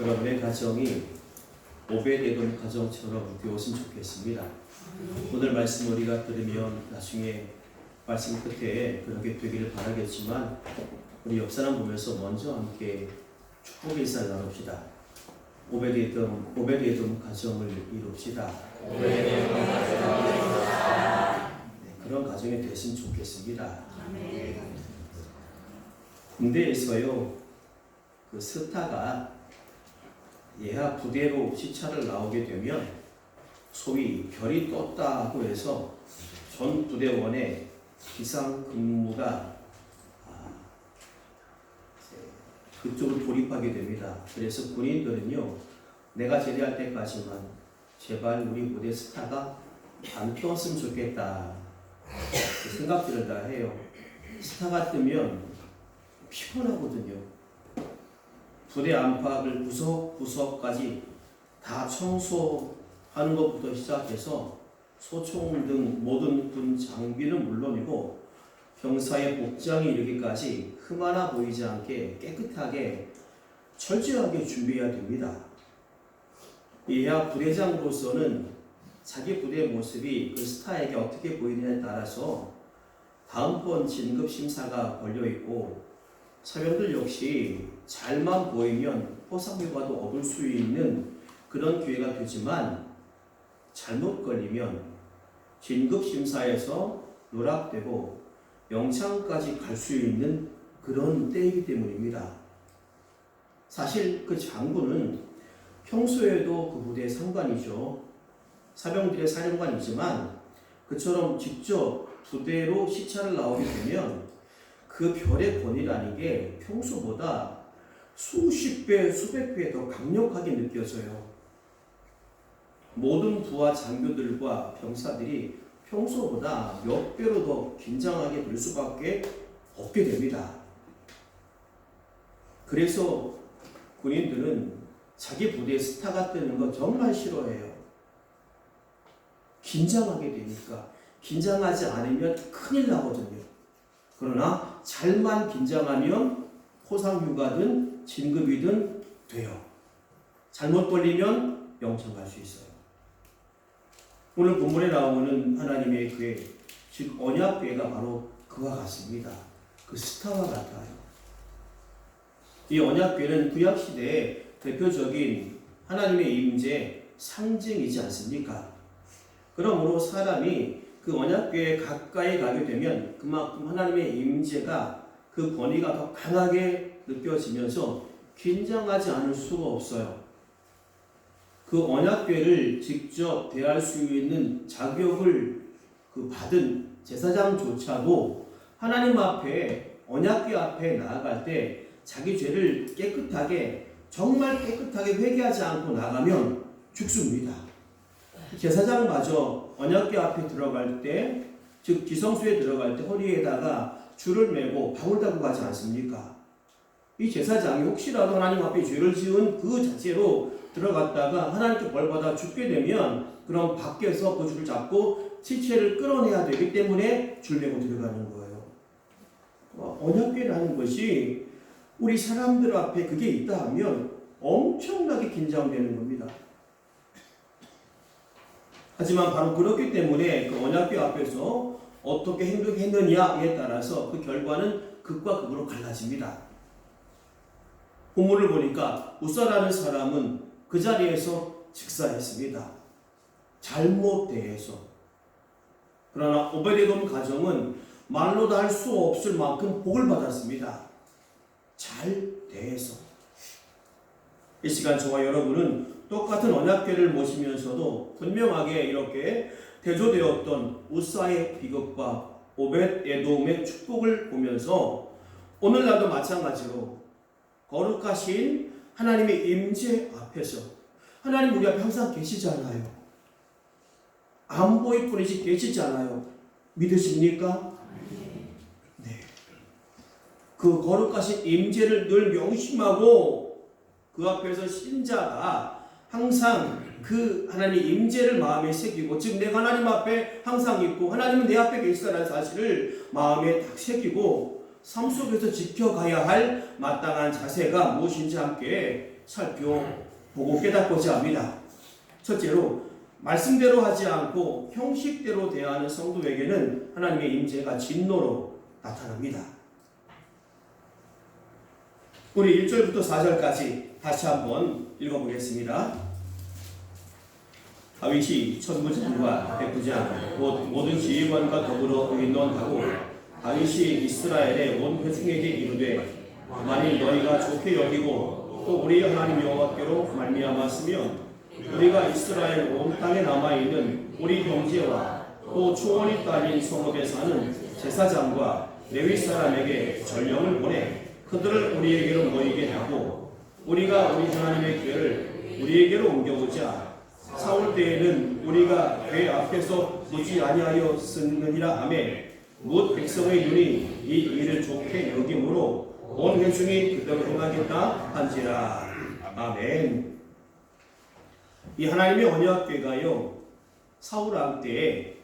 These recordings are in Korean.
여러분의 가정이 오벳에돔 가정처럼 되었으면 좋겠습니다. 오늘 말씀 우리가 들으면 나중에 말씀 끝에 그렇게 되기를 바라겠지만 우리 옆 사람 보면서 먼저 함께 축복의 인사를 나눕시다. 오벳에돔 가정을 이룹시다. 네, 그런 가정이 됐으면 좋겠습니다. 군대에서요, 그 스타가 예하 부대로 시차를 나오게 되면 소위 별이 떴다고 해서 전 부대원의 비상 근무가 그쪽으로 돌입하게 됩니다. 그래서 군인들은요, 내가 제대할 때까지만 제발 우리 부대 스타가 안 떴으면 좋겠다 그 생각들을 다 해요. 스타가 뜨면 피곤하거든요. 부대 안팎을 구석구석까지 다 청소하는 것부터 시작해서 소총 등 모든 군 장비는 물론이고 병사의 복장에 이르기까지 흠 하나 보이지 않게 깨끗하게 철저하게 준비해야 됩니다. 이하 부대장으로서는 자기 부대의 모습이 그 스타에게 어떻게 보이느냐에 따라서 다음번 진급 심사가 걸려있고 사병들 역시 잘만 보이면 포상휴가도 얻을 수 있는 그런 기회가 되지만 잘못 걸리면 진급심사에서 누락되고 영창까지 갈 수 있는 그런 때이기 때문입니다. 사실 그 장군은 평소에도 그 부대의 상관이죠. 사병들의 사령관이지만 그처럼 직접 부대로 시차를 나오게 되면 그 별의 권위라는 게 평소보다 수십 배, 수백 배 더 강력하게 느껴져요. 모든 부하 장교들과 병사들이 평소보다 몇 배로 더 긴장하게 될 수밖에 없게 됩니다. 그래서 군인들은 자기 부대에 스타가 뜨는 거 정말 싫어해요. 긴장하게 되니까. 긴장하지 않으면 큰일 나거든요. 그러나 잘만 긴장하면 포상휴가든 진급이든 돼요. 잘못 걸리면 영창 갈 수 있어요. 오늘 본문에 나오는 하나님의 교회, 즉 언약궤가 바로 그와 같습니다. 그 스타와 같아요. 이 언약궤는 구약시대의 대표적인 하나님의 임재 상징이지 않습니까? 그러므로 사람이 그 언약궤에 가까이 가게 되면 그만큼 하나님의 임재가 그 권위가 더 강하게 느껴지면서 긴장하지 않을 수가 없어요. 그 언약궤를 직접 대할 수 있는 자격을 받은 제사장조차도 하나님 앞에 언약궤 앞에 나아갈 때 자기 죄를 깨끗하게 정말 깨끗하게 회개하지 않고 나가면 죽습니다. 제사장마저 언약궤 앞에 들어갈 때, 즉 지성소에 들어갈 때 허리에다가 줄을 매고 방울 달고 가지 않습니까? 이 제사장이 혹시라도 하나님 앞에 죄를 지은 그 자체로 들어갔다가 하나님께 벌받아 죽게 되면 그럼 밖에서 그 줄을 잡고 시체를 끌어내야 되기 때문에 줄 매고 들어가는 거예요. 언약궤라는 것이 우리 사람들 앞에 그게 있다 하면 엄청나게 긴장되는 겁니다. 하지만 바로 그렇기 때문에 그 언약궤 앞에서 어떻게 행동했느냐에 따라서 그 결과는 극과 극으로 갈라집니다. 본문을 보니까 우사라는 사람은 그 자리에서 즉사했습니다. 잘못 대해서. 그러나 오벳에돔 가정은 말로 다 할 수 없을 만큼 복을 받았습니다. 잘 대해서. 이 시간 저와 여러분은 똑같은 언약궤를 모시면서도 분명하게 이렇게 대조되었던 우사의 비극과 오벳에돔의 축복을 보면서 오늘날도 마찬가지로 거룩하신 하나님의 임재 앞에서 하나님 우리 앞에 항상 계시잖아요. 안 보일 뿐이지 계시잖아요. 믿으십니까? 네. 그 거룩하신 임재를 늘 명심하고 그 앞에서 신자가 항상 그 하나님의 임재를 마음에 새기고, 즉 내가 하나님 앞에 항상 있고 하나님은 내 앞에 계시다는 사실을 마음에 딱 새기고 삶 속에서 지켜가야 할 마땅한 자세가 무엇인지 함께 살펴보고 깨닫고자 합니다. 첫째로 말씀대로 하지 않고 형식대로 대하는 성도에게는 하나님의 임재가 진노로 나타납니다. 우리 1절부터 4절까지 다시 한번 읽어보겠습니다. 다윗이 천부장과 백부장 곧 모든 지휘관과 더불어 의논하고 다윗이 이스라엘의 온 회중에게 이르되 만일 너희가 좋게 여기고 또 우리 하나님 여호와께로 말미암았으면 우리가 이스라엘 온 땅에 남아있는 우리 형제와 또 초원이 딸린 성읍에 사는 제사장과 레위 사람에게 전령을 보내 그들을 우리에게로 모이게 하고 우리가 우리 하나님의 궤를 우리에게로 옮겨오자. 사울 때에는 우리가 궤 앞에서 보지 아니하였느니라 하매 뭇 백성의 눈이 이 일을 좋게 여김으로 온 회중이 그대로 행하겠다 한지라. 아멘. 이 하나님의 언약궤가요, 사울 왕 때에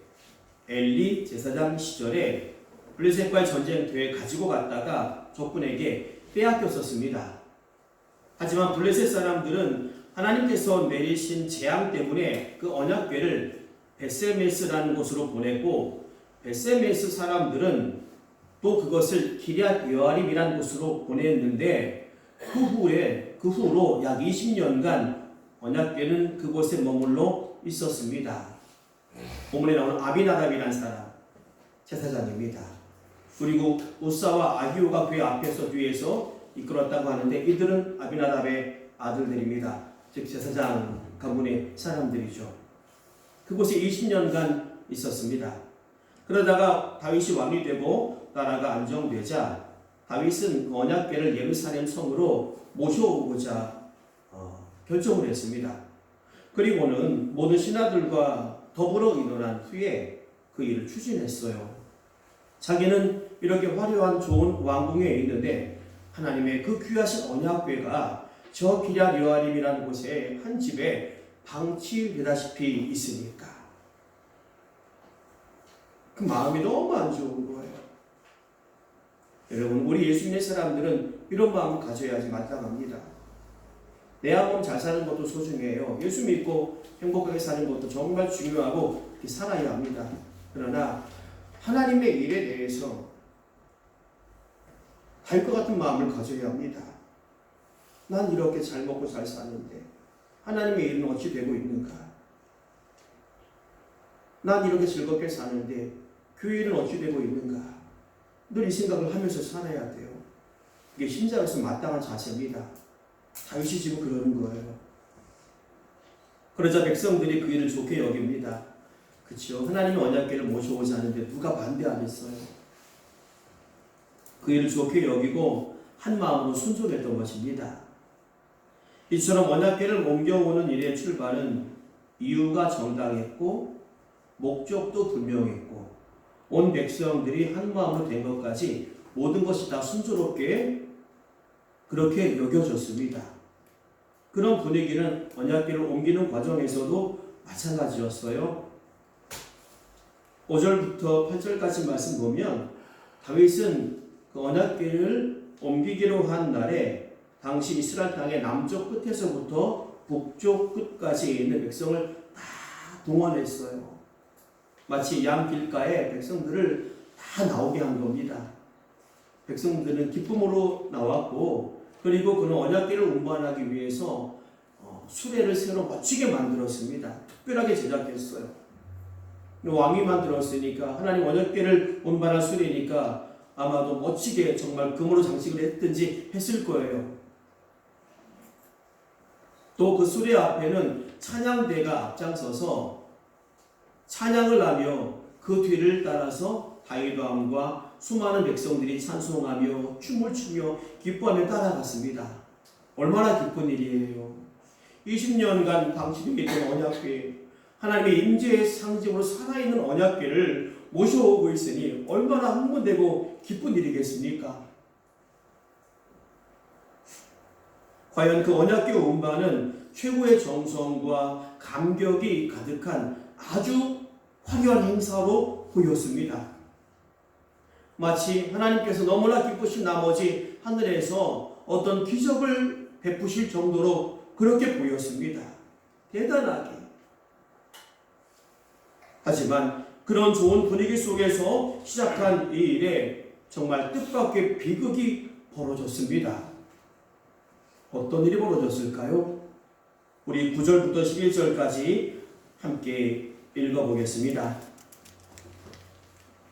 엘리 제사장 시절에 블레셋과의 전쟁터에 가지고 갔다가 적군에게 빼앗겼었습니다. 하지만 블레셋 사람들은 하나님께서 내리신 재앙 때문에 그 언약궤를 베세메스라는 곳으로 보내고 베세메스 사람들은 또 그것을 기럇 여아림이라는 곳으로 보냈는데 그 후로 약 20년간 언약궤는 그곳에 머물러 있었습니다. 본문에 나오는 아비나답이라는 사람 제사장입니다. 그리고 우사와 아히오가 궤 앞에서 뒤에서 이끌었다고 하는데 이들은 아비나답의 아들들입니다. 즉 제사장 가문의 사람들이죠. 그곳에 20년간 있었습니다. 그러다가 다윗이 왕이 되고 나라가 안정되자 다윗은 그 언약궤를 예루살렘 성으로 모셔오고자 결정을 했습니다. 그리고는 모든 신하들과 더불어 의논한 후에 그 일을 추진했어요. 자기는 이렇게 화려한 좋은 왕궁에 있는데 하나님의 그 귀하신 언약궤가 저 기럇 여아림이라는 곳에 한 집에 방치되다시피 있으니까 그 마음이 너무 안 좋은 거예요. 여러분, 우리 예수님의 사람들은 이런 마음을 가져야지 마땅합니다. 내 한 몸 잘 사는 것도 소중해요. 예수 믿고 행복하게 사는 것도 정말 중요하고 그렇게 살아야 합니다. 그러나 하나님의 일에 대해서 할 것 같은 마음을 가져야 합니다. 난 이렇게 잘 먹고 잘 사는데 하나님의 일은 어찌 되고 있는가? 난 이렇게 즐겁게 사는데 교회는 어찌 되고 있는가? 늘 이 생각을 하면서 살아야 돼요. 이게 신자로서 마땅한 자세입니다. 다윗이 지금 그러는 거예요. 그러자 백성들이 그 일을 좋게 여깁니다. 그렇죠? 하나님의 언약궤를 모셔오자 하는데 누가 반대하겠어요? 그 일을 좋게 여기고 한 마음으로 순종했던 것입니다. 이처럼 언약궤를 옮겨오는 일의 출발은 이유가 정당했고 목적도 분명했고 온 백성들이 한 마음으로 된 것까지 모든 것이 다 순조롭게 그렇게 여겨졌습니다. 그런 분위기는 언약궤를 옮기는 과정에서도 마찬가지였어요. 5절부터 8절까지 말씀 보면 다윗은 그 언약궤를 옮기기로 한 날에 당시 이스라엘 땅의 남쪽 끝에서부터 북쪽 끝까지 있는 백성을 다 동원했어요. 마치 양 길가에 백성들을 다 나오게 한 겁니다. 백성들은 기쁨으로 나왔고 그리고 그는 언약궤를 운반하기 위해서 수레를 새로 멋지게 만들었습니다. 특별하게 제작했어요. 왕이 만들었으니까 하나님 언약궤를 운반할 수레니까 아마도 멋지게 정말 금으로 장식을 했든지 했을 거예요. 또 그 수레 앞에는 찬양대가 앞장서서 찬양을 하며 그 뒤를 따라서 다윗 왕과 수많은 백성들이 찬송하며 춤을 추며 기뻐하며 따라갔습니다. 얼마나 기쁜 일이에요. 20년간 방치되어 있던 언약궤, 하나님의 임재의 상징으로 살아있는 언약궤를 모셔오고 있으니 얼마나 흥분되고 기쁜 일이겠습니까? 과연 그 언약궤 운반은 최고의 정성과 감격이 가득한 아주 화려한 행사로 보였습니다. 마치 하나님께서 너무나 기쁘신 나머지 하늘에서 어떤 기적을 베푸실 정도로 그렇게 보였습니다. 대단하게. 하지만 그런 좋은 분위기 속에서 시작한 이 일에 정말 뜻밖의 비극이 벌어졌습니다. 어떤 일이 벌어졌을까요? 우리 9절부터 11절까지 함께 읽어보겠습니다.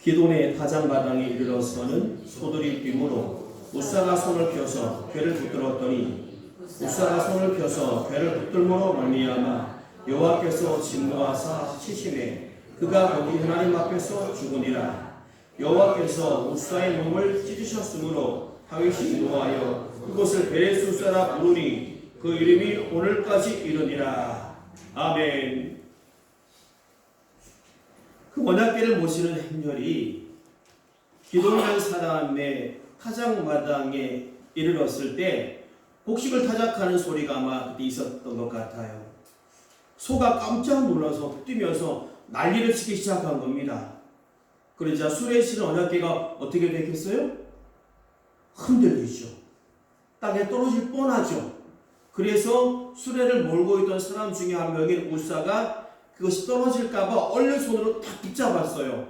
기돈의 타작마당에 이르러서는 소들이 뛰므로 우사가 손을 펴서 괴를 붙들었더니 우사가 손을 펴서 괴를 붙들므로 말미암아 여호와께서 진노하사 치심에 그가 거기 하나님 앞에서 죽으니라. 여호와께서 우사의 몸을 찢으셨으므로 다윗이 노하여 그곳을 베레수사라 부르니 그 이름이 오늘까지 이르니라. 아멘. 그 언약궤를 모시는 행렬이 기돈이라는 사람의 타작마당에 이르렀을 때 곡식을 타작하는 소리가 아마 그때 있었던 것 같아요. 소가 깜짝 놀라서 뛰면서 난리를 치기 시작한 겁니다. 그러자 수레에 실은 언약궤가 어떻게 되겠어요? 흔들리죠. 땅에 떨어질 뻔하죠. 그래서 수레를 몰고 있던 사람 중에 한 명인 우사가 그것이 떨어질까봐 얼른 손으로 딱 붙잡았어요.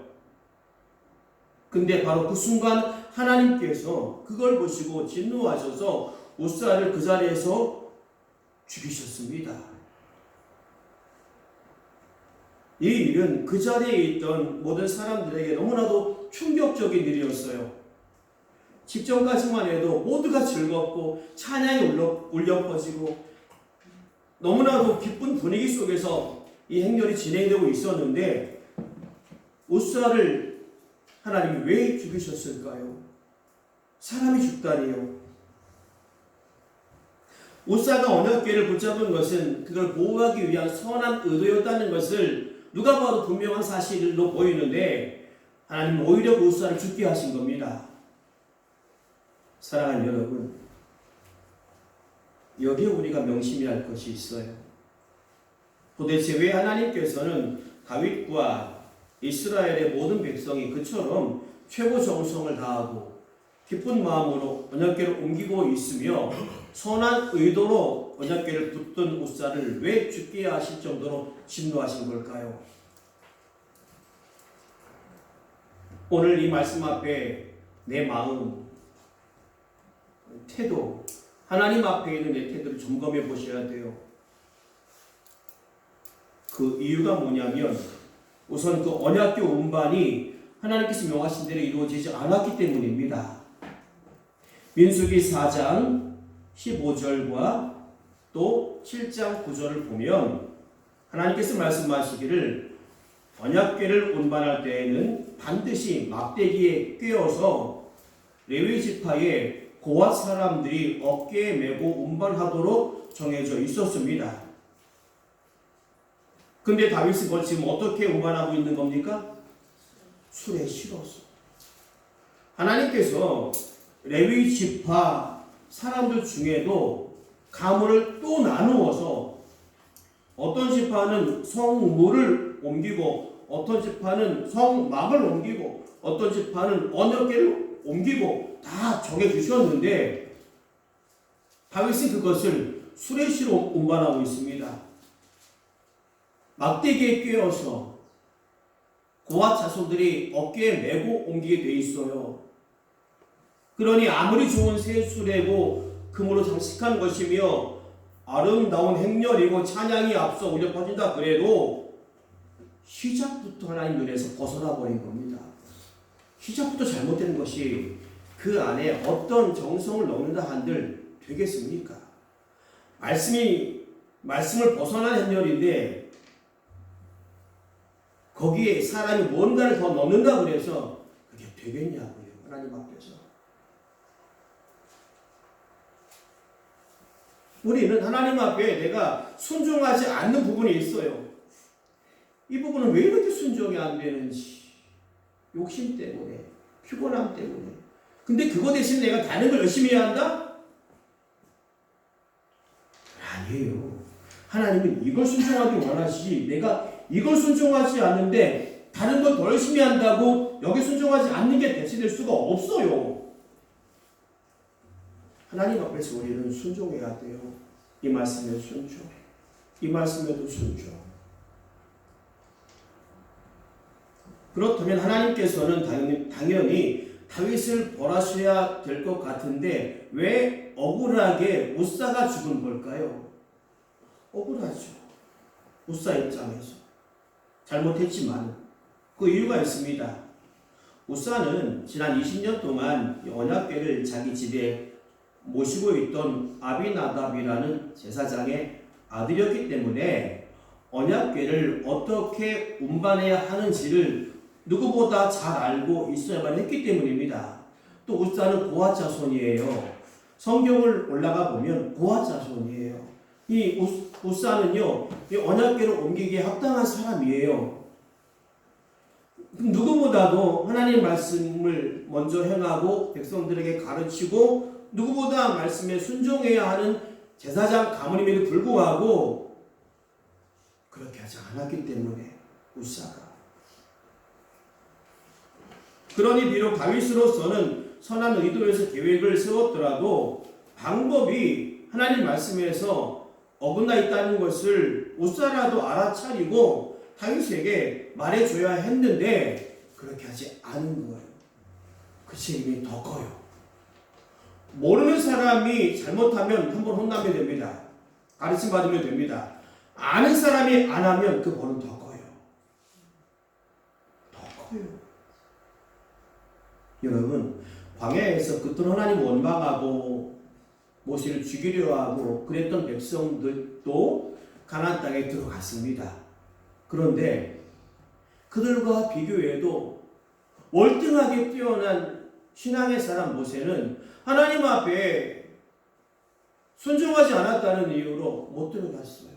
근데 바로 그 순간 하나님께서 그걸 보시고 진노하셔서 우사를 그 자리에서 죽이셨습니다. 이 일은 그 자리에 있던 모든 사람들에게 너무나도 충격적인 일이었어요. 직전까지만 해도 모두가 즐겁고 찬양이 울려 퍼지고 너무나도 기쁜 분위기 속에서 이 행렬이 진행되고 있었는데 우사를 하나님이 왜 죽이셨을까요? 사람이 죽다니요. 우사가 언약궤를 붙잡은 것은 그걸 보호하기 위한 선한 의도였다는 것을 누가 봐도 분명한 사실로 보이는데 하나님은 오히려 우사를 죽게 하신 겁니다. 사랑하는 여러분, 여기에 우리가 명심해야 할 것이 있어요. 도대체 왜 하나님께서는 다윗과 이스라엘의 모든 백성이 그처럼 최고 정성을 다하고 기쁜 마음으로 언약궤를 옮기고 있으며 선한 의도로 언약궤를 붙든 우사를 왜 죽게 하실 정도로 진노하신 걸까요? 오늘 이 말씀 앞에 내 마음, 태도, 하나님 앞에 있는 내 태도를 점검해 보셔야 돼요. 그 이유가 뭐냐면 우선 그 언약궤 운반이 하나님께서 명하신 대로 이루어지지 않았기 때문입니다. 민수기 4장 15절과 또 7장 9절을 보면 하나님께서 말씀하시기를 언약궤를 운반할 때에는 반드시 막대기에 꿰어서 레위 지파의 고앗 사람들이 어깨에 메고 운반하도록 정해져 있었습니다. 근데 다윗은 그걸 지금 어떻게 운반하고 있는 겁니까? 수레에 실어서. 하나님께서 레위 지파 사람들 중에도 가문을 또 나누어서 어떤 지파는 성물을 옮기고 어떤 지파는 성막을 옮기고 어떤 지파는 언약궤를 옮기고 다 정해주셨는데 다윗은 그것을 수레시로 운반하고 있습니다. 막대기에 꿰어서 고앗 자손들이 어깨에 메고 옮기게 돼 있어요. 그러니 아무리 좋은 새 수레고 금으로 장식한 것이며 아름다운 행렬이고 찬양이 앞서 울려 퍼진다 그래도 시작부터 하나님 눈에서 벗어나 버린 겁니다. 시작부터 잘못된 것이 그 안에 어떤 정성을 넣는다 한들 되겠습니까? 말씀을 벗어난 행렬인데 거기에 사람이 뭔가를 더 넣는다 그래서 그게 되겠냐고요. 하나님 앞에서. 우리는 하나님 앞에 내가 순종하지 않는 부분이 있어요. 이 부분은 왜 이렇게 순종이 안 되는지. 욕심 때문에, 피곤함 때문에. 근데 그거 대신 내가 다른 걸 열심히 해야 한다? 아니에요. 하나님은 이걸 순종하기 원하시지 내가 이걸 순종하지 않는데 다른 걸 더 열심히 한다고 여기 순종하지 않는 게 대체될 수가 없어요. 하나님 앞에서 우리는 순종해야 돼요. 이 말씀에 순종, 이 말씀에도 순종. 그렇다면 하나님께서는 당연히 다윗을 벌하셔야 될 것 같은데 왜 억울하게 우사가 죽은 걸까요? 억울하죠. 우사 입장에서 잘못했지만 그 이유가 있습니다. 우사는 지난 20년 동안 언약궤를 자기 집에 모시고 있던 아비나답이라는 제사장의 아들이었기 때문에 언약궤를 어떻게 운반해야 하는지를 누구보다 잘 알고 있어야만 했기 때문입니다. 또 우사는 고아 자손이에요. 성경을 올라가 보면 고아 자손이에요. 이 우사는요, 이 언약궤를 옮기기에 합당한 사람이에요. 누구보다도 하나님 말씀을 먼저 행하고 백성들에게 가르치고 누구보다 말씀에 순종해야 하는 제사장 가문임에도 불구하고 그렇게 하지 않았기 때문에 우사가. 그러니 비록 다윗으로서는 선한 의도에서 계획을 세웠더라도 방법이 하나님 말씀에서 어긋나 있다는 것을 우사라도 알아차리고 다윗에게 말해줘야 했는데 그렇게 하지 않은 거예요. 그 책임이 더 커요. 모르는 사람이 잘못하면 한번 혼나면 됩니다. 가르침 받으면 됩니다. 아는 사람이 안 하면 그 벌은 더 커요. 더 커요. 여러분, 광야에서 그토록 하나님 원망하고 모세를 죽이려 하고 그랬던 백성들도 가나안 땅에 들어갔습니다. 그런데 그들과 비교해도 월등하게 뛰어난 신앙의 사람 모세는 하나님 앞에 순종하지 않았다는 이유로 못 들어갔어요.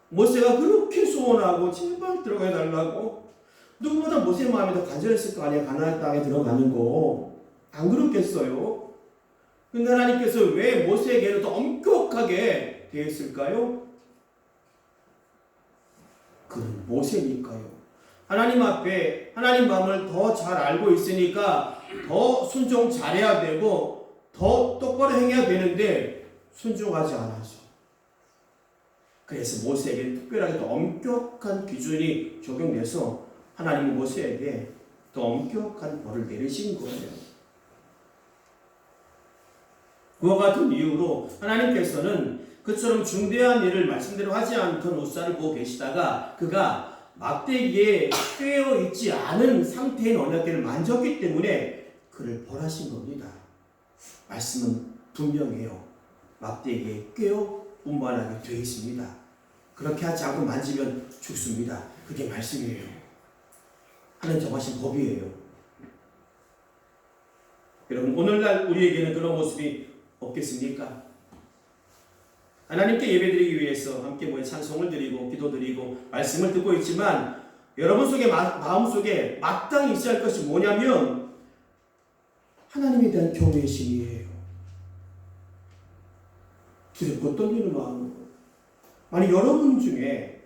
모세가 그렇게 소원하고 제발 들어가 달라고 누구보다 모세 마음이 더 간절했을 거 아니에요. 가나안 땅에 들어가는 거. 안 그렇겠어요? 근데 하나님께서 왜 모세에게는 더 엄격하게 대했을까요? 그는 모세니까요. 하나님 앞에 하나님 마음을 더 잘 알고 있으니까 더 순종 잘해야 되고 더 똑바로 행해야 되는데 순종하지 않아서. 그래서 모세에게 특별하게 더 엄격한 기준이 적용돼서 하나님은 모세에게 더 엄격한 벌을 내리신 거예요. 그와 같은 이유로 하나님께서는 그처럼 중대한 일을 말씀대로 하지 않던 우사를 보고 계시다가 그가 막대기에 꿰어 있지 않은 상태인 언약궤를 만졌기 때문에 그를 벌하신 겁니다. 말씀은 분명해요. 막대기에 꿰어 운반하게 되어 있습니다. 그렇게 하지 않고 만지면 죽습니다. 그게 말씀이에요. 하나님 정하신 법이에요. 여러분, 오늘날 우리에게는 그런 모습이 없겠습니까? 하나님께 예배드리기 위해서 함께 모여 찬송을 드리고 기도드리고 말씀을 듣고 있지만 여러분 속에 마음속에 마땅히 있어야 할 것이 뭐냐면 하나님에 대한 경외심이에요. 두렵고 떨리는 마음으로. 아니 여러분 중에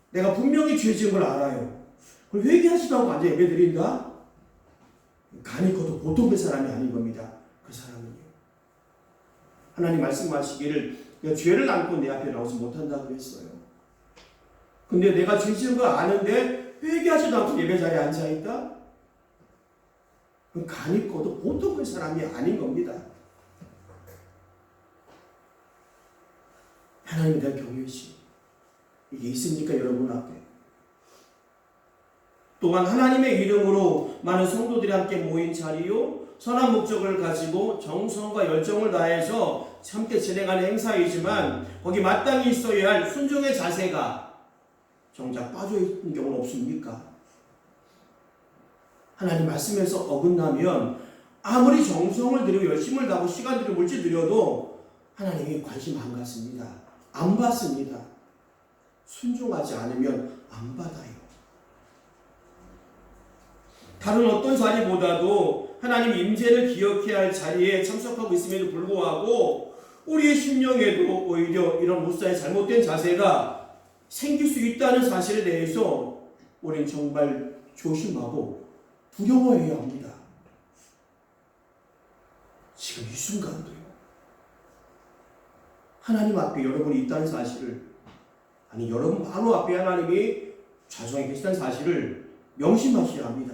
내가 분명히 죄 지은 걸 알아요. 그걸 회개하지도 않고 앉아 예배드린다? 간이 커도 보통 그 사람이 아닌 겁니다. 그 사람은요. 하나님 말씀하시기를 내가 죄를 안고 내 앞에 나오지 못한다고 했어요. 근데 내가 죄 지은 거 아는데 회개하지도 않고 예배 자리에 앉아있다? 간이 커도 보통 그 사람이 아닌 겁니다. 하나님에 대한 경외심 이게 있습니까 여러분 앞에? 또한 하나님의 이름으로 많은 성도들이 함께 모인 자리요 선한 목적을 가지고 정성과 열정을 다해서 함께 진행하는 행사이지만 거기 마땅히 있어야 할 순종의 자세가 정작 빠져있는 경우는 없습니까? 하나님 말씀에서 어긋나면 아무리 정성을 들이고 열심을 다하고 시간들을 물질 들여도 하나님이 관심 안 갖습니다. 안 받습니다. 순종하지 않으면 안 받아요. 다른 어떤 자리보다도 하나님 임재를 기억해야 할 자리에 참석하고 있음에도 불구하고 우리의 심령에도 오히려 이런 우사의 잘못된 자세가 생길 수 있다는 사실에 대해서 우리는 정말 조심하고 두려워해야 합니다. 지금 이 순간도요. 하나님 앞에 여러분이 있다는 사실을, 아니 여러분 바로 앞에 하나님이 좌정에 계시다는 사실을 명심하셔야 합니다.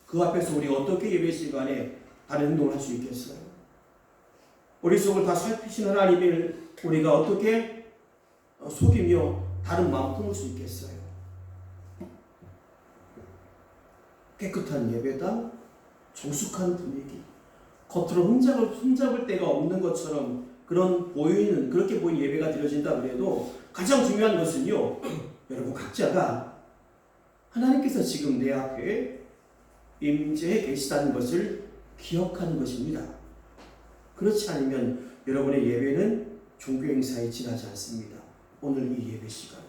그 앞에서 우리 어떻게 예배 시간에 다른 행동을 할 수 있겠어요? 우리 속을 다 살피신 하나님을 우리가 어떻게 속이며 다른 마음 품을 수 있겠어요? 깨끗한 예배당, 정숙한 분위기, 겉으로 흠잡을 데가 없는 것처럼 그렇게 보이는 예배가 드려진다 그래도 가장 중요한 것은요, 여러분 각자가 하나님께서 지금 내 앞에 임재해 계시다는 것을 기억하는 것입니다. 그렇지 않으면 여러분의 예배는 종교 행사에 지나지 않습니다. 오늘 이 예배 시간은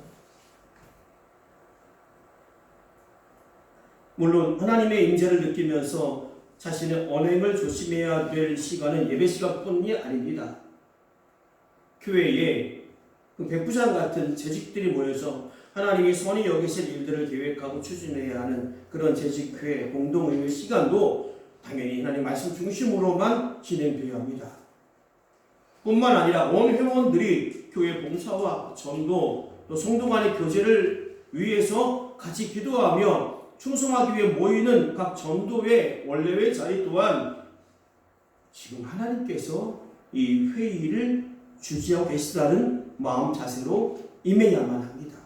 물론 하나님의 임재를 느끼면서 자신의 언행을 조심해야 될 시간은 예배 시간뿐이 아닙니다. 교회에 백부장 같은 재직들이 모여서 하나님이 선히 여기실 일들을 계획하고 추진해야 하는 그런 재직회 공동의회 시간도 당연히 하나님 말씀 중심으로만 진행되어야 합니다. 뿐만 아니라 온 회원들이 교회 봉사와 전도 또 성도 간의 교제를 위해서 같이 기도하며 충성하기 위해 모이는 각 전도회 원래회 자리 또한 지금 하나님께서 이 회의를 주지하고 계시다는 마음 자세로 임해야만 합니다.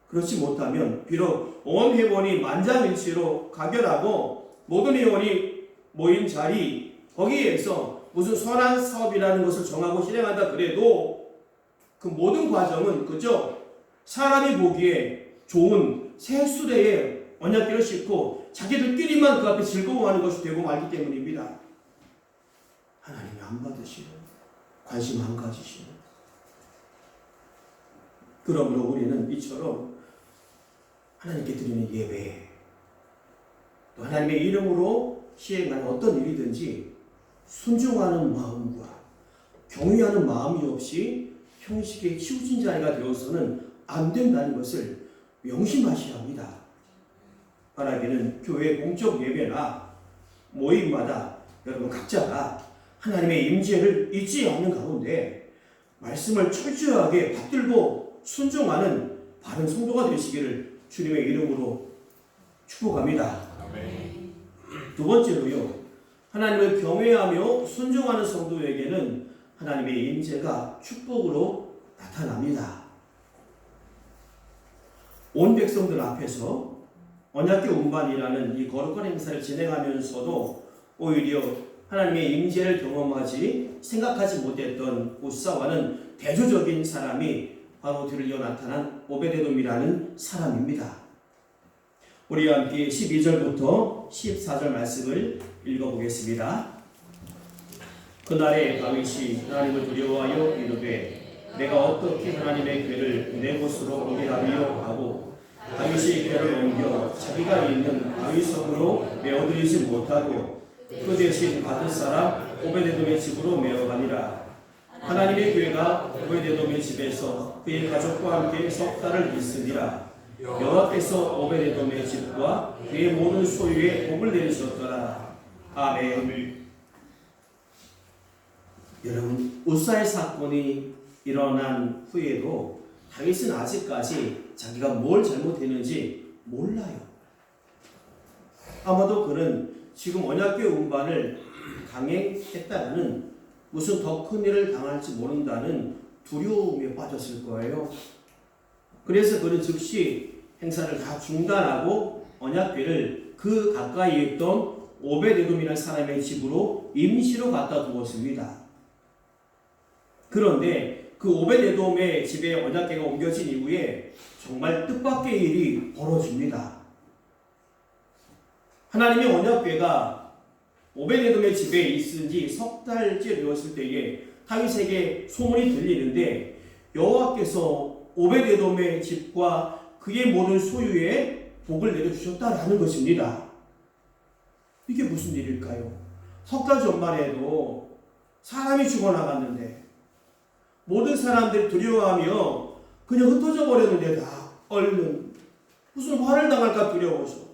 그렇지 못하면 비록 온 회원이 만장일치로 가결하고 모든 회원이 모인 자리 거기에서 무슨 선한 사업이라는 것을 정하고 실행한다 그래도 그 모든 과정은 그저 사람이 보기에 좋은 새 수레에 언약궤를 싣고 자기들끼리만 그 앞에 즐거워하는 것이 되고 말기 때문입니다. 하나님이 안 받으시는, 관심 안 가지시는. 그러므로 우리는 이처럼 하나님께 드리는 예배, 또 하나님의 이름으로 시행하는 어떤 일이든지 순종하는 마음과 경외하는 마음이 없이 형식에 치우친 자리가 되어서는 안 된다는 것을 명심하셔야 합니다. 바라기는 교회 공적 예배나 모임마다 여러분 각자가 하나님의 임재를 잊지 않는 가운데 말씀을 철저하게 받들고 순종하는 바른 성도가 되시기를 주님의 이름으로 축복합니다. 아멘. 두 번째로요, 하나님을 경외하며 순종하는 성도에게는 하나님의 임재가 축복으로 나타납니다. 온 백성들 앞에서 언약궤 운반이라는 이 거룩한 행사를 진행하면서도 오히려 하나님의 임재를 경험하지 생각하지 못했던 우사와는 대조적인 사람이 바로 뒤를 이어 나타난 오베데돔이라는 사람입니다. 우리와 함께 12절부터 14절 말씀을 읽어보겠습니다. 그날에 다윗이 하나님을 두려워하여 이르되 내가 어떻게 하나님의 궤를 내 곳으로 옮기라리요 하고 다윗이 궤를 옮겨 자기가 있는 다윗성으로 메어들이지 못하고 그 대신 받을 사람 오베데돔의 집으로 메어가니라. 하나님의 궤가 오베데돔의 집에서 그의 가족과 함께 석 달을 있으니라. 여호와께서 오베데돔의 집과 그의 모든 소유에 복을 내리셨더라. 아멘. 여러분, 우사의 사건이 일어난 후에도 다윗은 아직까지 자기가 뭘 잘못했는지 몰라요. 아마도 그는 지금 언약궤 운반을 강행했다가는 무슨 더 큰 일을 당할지 모른다는 두려움에 빠졌을 거예요. 그래서 그는 즉시 행사를 다 중단하고 언약궤를 그 가까이에 있던 오베데돔이라는 사람의 집으로 임시로 갖다 두었습니다. 그런데 그 오베데돔의 집에 언약궤가 옮겨진 이후에 정말 뜻밖의 일이 벌어집니다. 하나님의 언약궤가 오베데돔의 집에 있은 지 석 달째 되었을 때에 다윗에게 소문이 들리는데 여호와께서 오베데돔의 집과 그의 모든 소유에 복을 내려주셨다라는 것입니다. 이게 무슨 일일까요? 석 달 전만 해도 사람이 죽어나갔는데 모든 사람들이 두려워하며 그냥 흩어져 버렸는데 다 얼른 무슨 화를 당할까 두려워서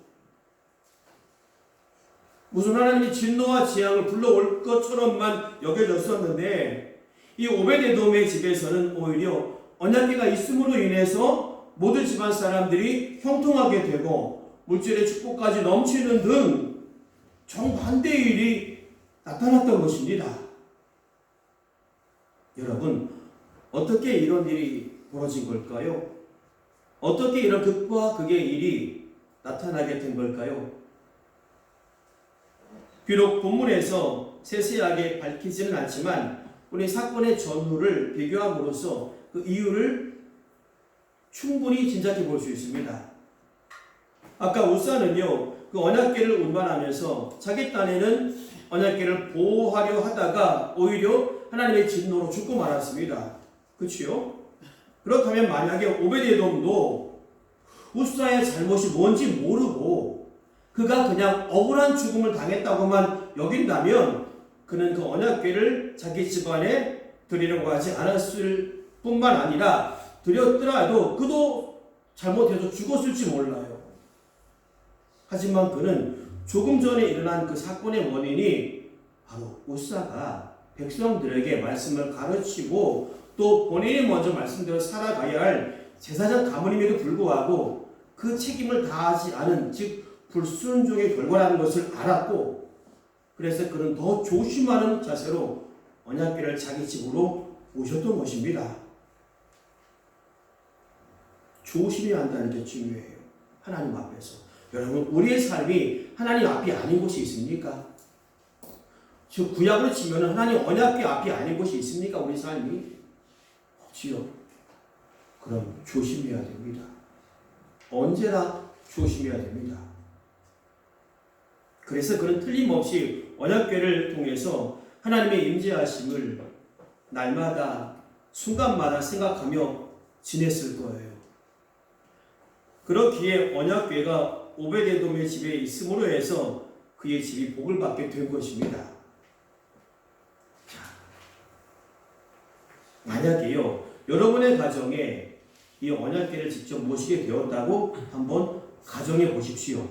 무슨 하나님이 진노와 재앙을 불러올 것처럼만 여겨졌었는데 이 오베데돔의 집에서는 오히려 언약궤가 있음으로 인해서 모든 집안 사람들이 형통하게 되고 물질의 축복까지 넘치는 등 정반대의 일이 나타났던 것입니다. 여러분, 어떻게 이런 일이 벌어진 걸까요? 어떻게 이런 극과 극의 일이 나타나게 된 걸까요? 비록 본문에서 세세하게 밝히지는 않지만 우리 사건의 전후를 비교함으로써 그 이유를 충분히 짐작해 볼 수 있습니다. 아까 우사는요, 그 언약궤를 운반하면서 자기 딴에는 언약궤를 보호하려 하다가 오히려 하나님의 진노로 죽고 말았습니다. 그렇지요? 그렇다면 만약에 오베데돔도 우사의 잘못이 뭔지 모르고 그가 그냥 억울한 죽음을 당했다고만 여긴다면 그는 그 언약궤를 자기 집안에 드리려고 하지 않았을 뿐만 아니라 드렸더라도 그도 잘못해서 죽었을지 몰라요. 하지만 그는 조금 전에 일어난 그 사건의 원인이 바로 우사가 백성들에게 말씀을 가르치고 또 본인이 먼저 말씀대로 살아가야 할 제사장 가문임에도 불구하고 그 책임을 다하지 않은 즉 불순종의 결과라는 것을 알았고 그래서 그는 더 조심하는 자세로 언약궤를 자기 집으로 모셨던 것입니다. 조심해야 한다는 게 중요해요. 하나님 앞에서. 여러분, 우리의 삶이 하나님 앞이 아닌 곳이 있습니까? 즉 구약으로 치면 하나님 언약궤 앞이 아닌 곳이 있습니까? 우리 삶이? 없지요. 그럼 조심해야 됩니다. 언제나 조심해야 됩니다. 그래서 그는 틀림없이 언약궤를 통해서 하나님의 임재하심을 날마다 순간마다 생각하며 지냈을 거예요. 그렇기에 언약궤가 오베데돔의 집에 있음으로 해서 그의 집이 복을 받게 된 것입니다. 자, 만약에요, 여러분의 가정에 이 언약궤를 직접 모시게 되었다고 한번 가정해 보십시오.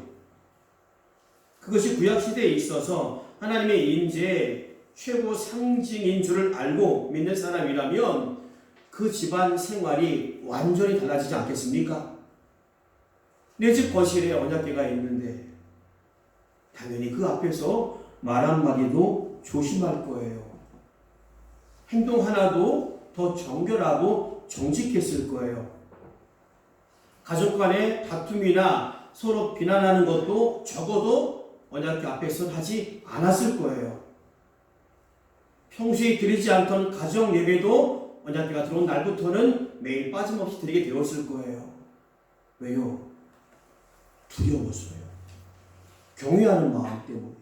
그것이 구약시대에 있어서 하나님의 임재의 최고 상징인 줄을 알고 믿는 사람이라면 그 집안 생활이 완전히 달라지지 않겠습니까? 내 집 거실에 언약궤가 있는데 당연히 그 앞에서 말 한마디도 조심할 거예요. 행동 하나도 더 정결하고 정직했을 거예요. 가족 간의 다툼이나 서로 비난하는 것도 적어도 언약궤 앞에서 하지 않았을 거예요. 평소에 드리지 않던 가정 예배도 언약궤가 들어온 날부터는 매일 빠짐없이 드리게 되었을 거예요. 왜요? 두려워서요. 경외하는 마음 때문에.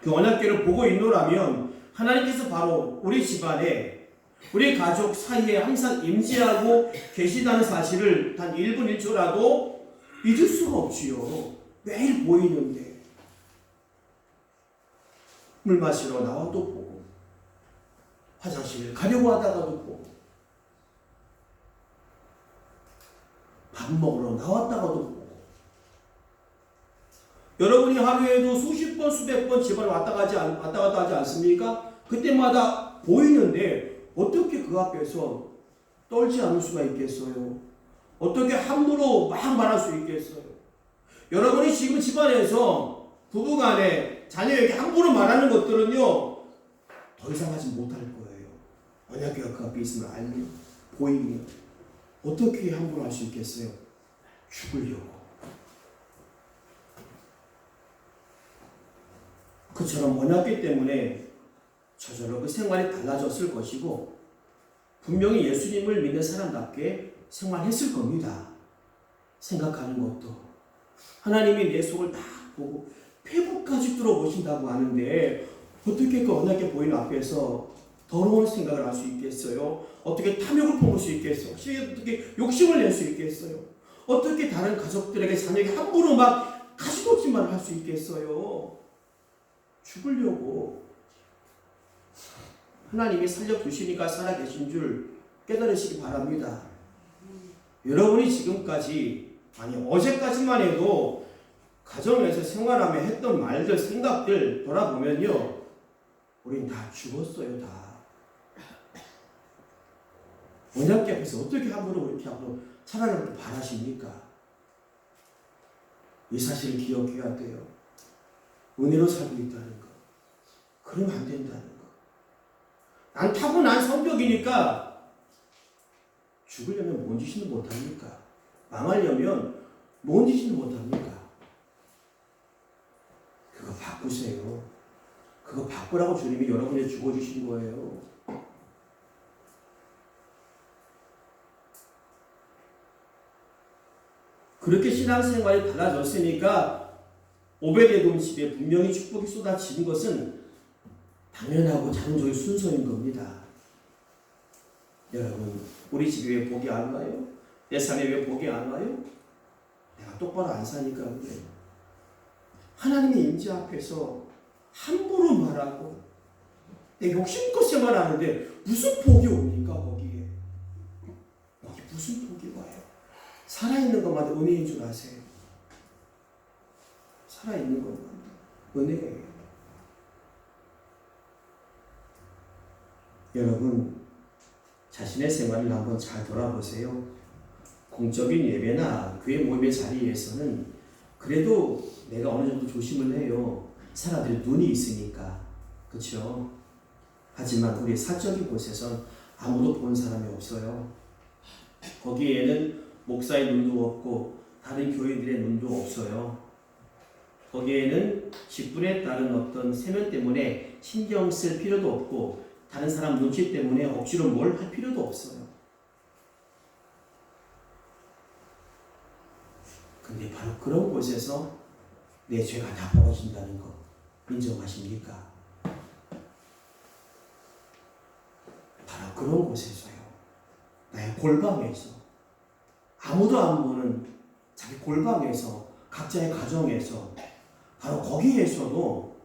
그 언약궤를 보고 있노라면 하나님께서 바로 우리 집안에 우리 가족 사이에 항상 임재하고 계시다는 사실을 단 1분 1초라도 잊을 수가 없지요. 매일 보이는데 물 마시러 나와도 보고 화장실 가려고 하다가도 보고 밥 먹으러 나왔다가도 보고 여러분이 하루에도 수십 번 수백 번 집안에 왔다 갔다 하지 않습니까? 그때마다 보이는데 어떻게 그 앞에서 떨지 않을 수가 있겠어요? 어떻게 함부로 막 말할 수 있겠어요? 여러분이 지금 집안에서 부부간에 자녀에게 함부로 말하는 것들은요 더 이상 하지 못할 거예요. 언약궤가 그 앞에 있음을 알면 보이면 어떻게 함부로 할 수 있겠어요? 죽으려고. 그처럼 언약궤 때문에 저절로 그 생활이 달라졌을 것이고 분명히 예수님을 믿는 사람답게 생활했을 겁니다. 생각하는 것도 하나님이 내 속을 다 보고 폐부까지 뚫어보신다고 하는데 어떻게 그 언약궤 보이는 앞에서 더러운 생각을 할 수 있겠어요? 어떻게 탐욕을 품을 수 있겠어요? 어떻게 욕심을 낼 수 있겠어요? 어떻게 다른 가족들에게 자녀에게 함부로 막 가시돋짓만 할 수 있겠어요? 죽으려고. 하나님이 살려두시니까 살아계신 줄 깨달으시기 바랍니다. 여러분이 지금까지 아니 어제까지만 해도 가정에서 생활하며 했던 말들, 생각들 돌아보면요, 우린 다 죽었어요, 다. 언약궤 앞에서 어떻게 함부로 이렇게 앞으로 살아가길 바라십니까? 이 사실을 기억해야 돼요. 은혜로 살고 있다는 거. 그러면 안 된다는 거. 난 타고난 성격이니까 죽으려면 뭔 짓이는 못합니까? 망하려면 뭔 짓이는 못합니까? 그거 바꾸세요. 그거 바꾸라고 주님이 여러분에게 죽어주신 거예요. 그렇게 신앙생활이 달라졌으니까 오베데돔 집에 분명히 축복이 쏟아지는 것은 당연하고 자동적인 순서인 겁니다. 여러분, 우리 집에 왜 복이 안 와요? 내 삶에 왜 복이 안 와요? 내가 똑바로 안 사니까 그래. 하나님의 임재 앞에서 함부로 말하고 내 욕심껏 생활하는데 무슨 복이 옵니까 거기에? 거기 무슨 복이 와요? 살아있는 것마다 은혜인 줄 아세요? 살아있는 것마다 은혜예요. 여러분, 자신의 생활을 한번 잘 돌아보세요. 공적인 예배나 교회 모임의 자리에서는 그래도 내가 어느 정도 조심을 해요. 사람들이 눈이 있으니까. 그렇죠? 하지만 우리 사적인 곳에선 아무도 본 사람이 없어요. 거기에는 목사의 눈도 없고 다른 교인들의 눈도 없어요. 거기에는 직분에 따른 어떤 세면 때문에 신경 쓸 필요도 없고 다른 사람 눈치 때문에 억지로 뭘 할 필요도 없어요. 근데 바로 그런 곳에서 내 죄가 다 벌어진다는 거 인정하십니까? 바로 그런 곳에서요. 나의 골방에서 아무도 안 보는 자기 골방에서 각자의 가정에서 바로 거기에서도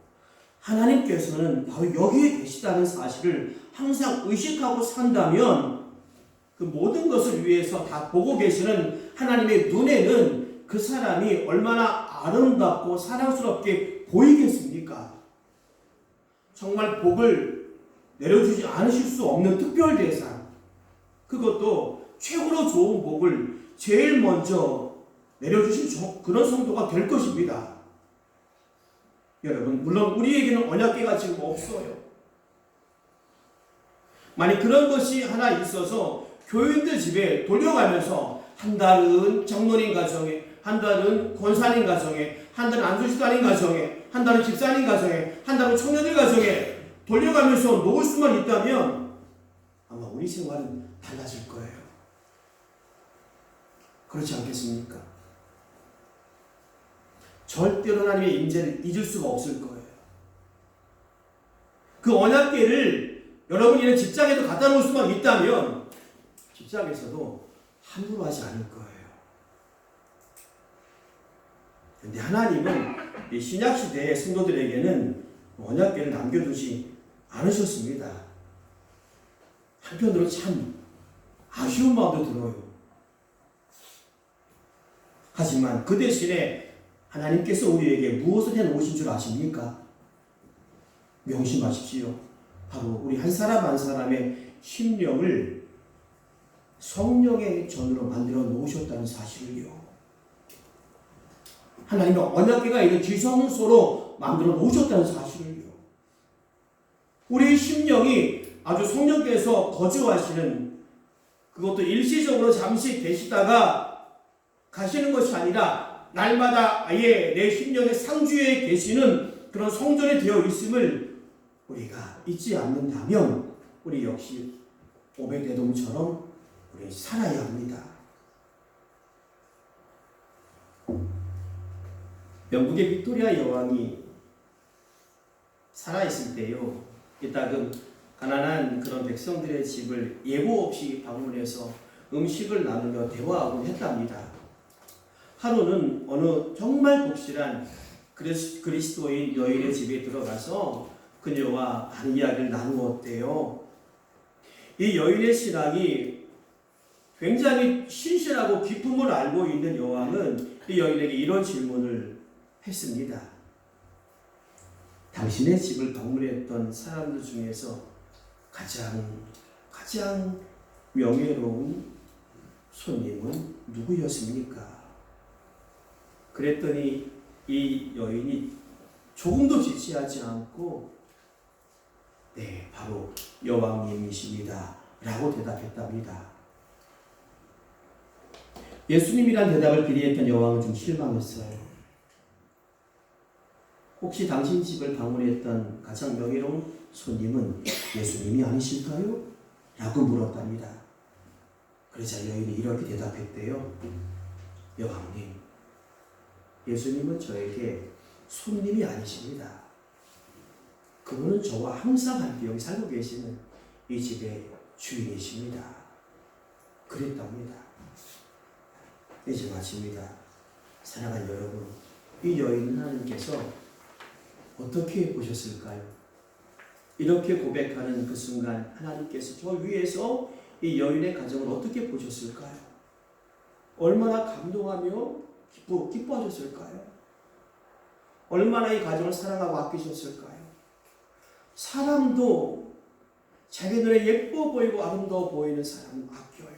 하나님께서는 바로 여기에 계시다는 사실을 항상 의식하고 산다면 그 모든 것을 위해서 다 보고 계시는 하나님의 눈에는 그 사람이 얼마나 아름답고 사랑스럽게 보이겠습니까? 정말 복을 내려주지 않으실 수 없는 특별 대상, 그것도 최고로 좋은 복을 제일 먼저 내려주신 그런 성도가 될 것입니다. 여러분, 물론 우리에게는 언약궤가 지금 없어요. 만약 그런 것이 하나 있어서 교인들 집에 돌려가면서 한 달은 장로님 가정에, 한 달은 권사님 가정에, 한 달은 안수집사님 가정에, 한 달은 집사님 가정에, 한 달은 청년들 가정에 돌려가면서 놓을 수만 있다면 아마 우리 생활은 달라질 거예요. 그렇지 않겠습니까? 절대로 하나님의 임재를 잊을 수가 없을 거예요. 그 언약궤를 여러분이 직장에도 갖다 놓을 수만 있다면 직장에서도 함부로 하지 않을 거예요. 그런데 하나님은 이 신약시대의 성도들에게는 언약궤를 남겨두지 않으셨습니다. 한편으로 참 아쉬운 마음도 들어요. 하지만 그 대신에 하나님께서 우리에게 무엇을 해놓으신 줄 아십니까? 명심하십시오. 바로 우리 한 사람 한 사람의 심령을 성령의 전으로 만들어 놓으셨다는 사실을요. 하나님의 언약궤가 있는 지성소로 만들어 놓으셨다는 사실을요. 우리의 심령이 아주 성령께서 거주하시는, 그것도 일시적으로 잠시 계시다가 가시는 것이 아니라 날마다 아예 내 심령의 상주에 계시는 그런 성전이 되어 있음을 우리가 잊지 않는다면 우리 역시 오벳에돔처럼 우리 살아야 합니다. 영국의 빅토리아 여왕이 살아있을 때요, 이따금 가난한 그런 백성들의 집을 예고 없이 방문해서 음식을 나누며 대화하곤 했답니다. 하루는 어느 정말 복실한 그리스도인 여인의 집에 들어가서 그녀와 많은 이야기를 나누었대요. 이 여인의 신앙이 굉장히 신실하고 기품을 알고 있는 여왕은 이 여인에게 이런 질문을 했습니다. 당신의 집을 방문했던 사람들 중에서 가장 명예로운 손님은 누구였습니까? 그랬더니 이 여인이 조금도 지체하지 않고 네, 바로 여왕님이십니다 라고 대답했답니다. 예수님이란 대답을 기대했던 여왕은 좀 실망했어요. 혹시 당신 집을 방문했던 가장 명예로운 손님은 예수님이 아니실까요? 라고 물었답니다. 그러자 여인이 이렇게 대답했대요. 여왕님, 예수님은 저에게 손님이 아니십니다. 그분은 저와 항상 함께 여기 살고 계시는 이 집의 주인이십니다. 그랬답니다. 이제 마칩니다. 사랑하는 여러분, 이 여인 하나님께서 어떻게 보셨을까요? 이렇게 고백하는 그 순간 하나님께서 저 위에서 이 여인의 가정을 어떻게 보셨을까요? 얼마나 감동하며 기뻐하셨을까요? 얼마나 이 가정을 사랑하고 아끼셨을까요? 사람도 자기 눈에 예뻐 보이고 아름다워 보이는 사람은 아껴요.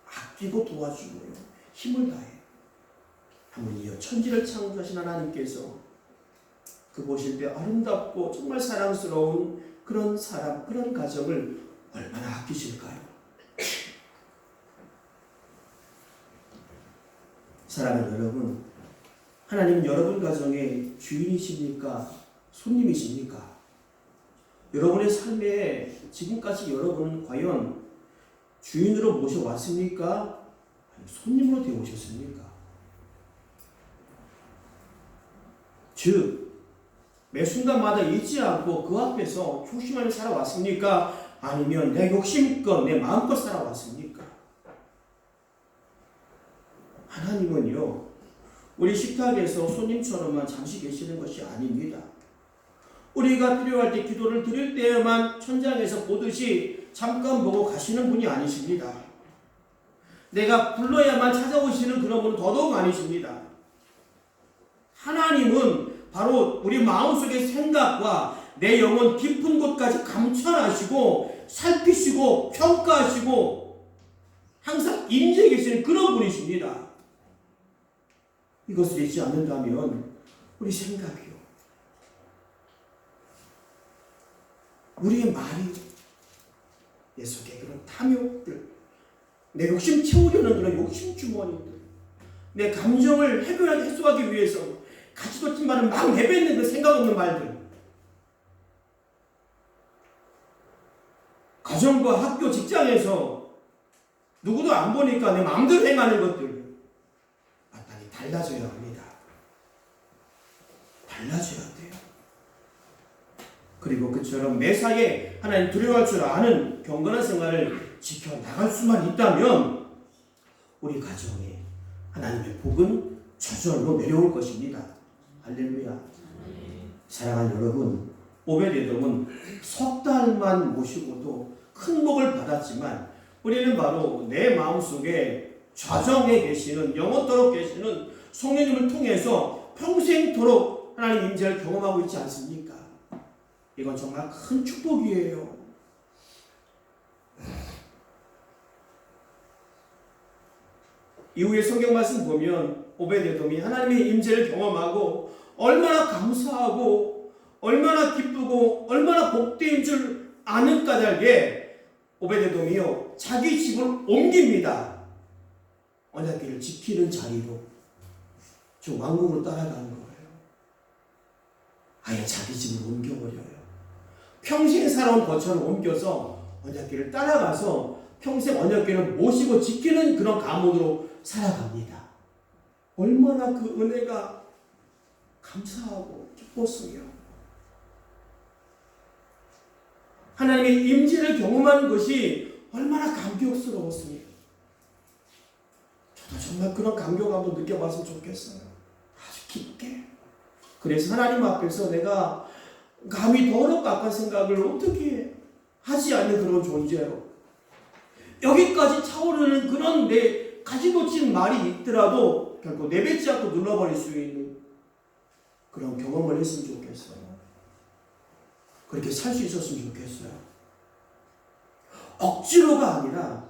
아끼고 도와주고요. 힘을 다해요. 하물며 천지를 창조하신 하나님께서 그 보실 때 아름답고 정말 사랑스러운 그런 사람, 그런 가정을 얼마나 아끼실까요? 사랑하는 여러분, 하나님은 여러분 가정의 주인이십니까? 손님이십니까? 여러분의 삶에 지금까지 여러분은 과연 주인으로 모셔왔습니까? 아니면 손님으로 되어오셨습니까? 즉, 매 순간마다 잊지 않고 그 앞에서 조심하며 살아왔습니까? 아니면 내 욕심껏, 내 마음껏 살아왔습니까? 하나님은요, 우리 식탁에서 손님처럼만 잠시 계시는 것이 아닙니다. 우리가 필요할 때 기도를 드릴 때에만 천장에서 보듯이 잠깐 보고 가시는 분이 아니십니다. 내가 불러야만 찾아오시는 그런 분은 더더욱 아니십니다. 하나님은 바로 우리 마음속의 생각과 내 영혼 깊은 곳까지 감찰하시고 살피시고 평가하시고 항상 임재해 계시는 그런 분이십니다. 이것을 잊지 않는다면 우리 생각이요, 우리의 말이, 내 속에 그런 탐욕들, 내 욕심 채우려는 그런 욕심 주머니들, 내 감정을 해소하기 위해서 가지도 말은 막 내뱉는 그 생각 없는 말들, 가정과 학교, 직장에서 누구도 안 보니까 내 마음대로 행하는 것들 마땅히 달라져야 합니다. 달라져야 돼요. 그리고 그처럼 매사에 하나님 두려워할 줄 아는 경건한 생활을 지켜나갈 수만 있다면 우리 가정에 하나님의 복은 저절로 내려올 것입니다. 할렐루야. 사랑하는 여러분, 오베데돔은 석 달만 모시고도 큰 복을 받았지만 우리는 바로 내 마음속에 좌정에 계시는, 영원토록 계시는 성령님을 통해서 평생토록 하나님 임재를 경험하고 있지 않습니까? 이건 정말 큰 축복이에요. 이후에 성경 말씀 보면 오베데돔이 하나님의 임재를 경험하고 얼마나 감사하고 얼마나 기쁘고 얼마나 복된 줄 아는 까닭에 오베데돔이요, 자기 집을 옮깁니다. 언약궤를 지키는 자리로 저 왕궁으로 따라가는 거예요. 아예 자기 집을 옮겨버려요. 평생 살아온 것처럼 옮겨서 언약궤를 따라가서 평생 언약궤를 모시고 지키는 그런 가문으로 살아갑니다. 얼마나 그 은혜가 감사하고 기뻤으며 하나님의 임재를 경험하는 것이 얼마나 감격스러웠으며 저도 정말 그런 감격 한번 느껴봤으면 좋겠어요. 아주 깊게. 그래서 하나님 앞에서 내가 감히 더럽고 악한 생각을 어떻게 하지 않는 그런 존재로 여기까지 차오르는 그런 내 가지도 친 말이 있더라도 결코 내뱉지 않고 눌러버릴 수 있는 그런 경험을 했으면 좋겠어요. 그렇게 살 수 있었으면 좋겠어요. 억지로가 아니라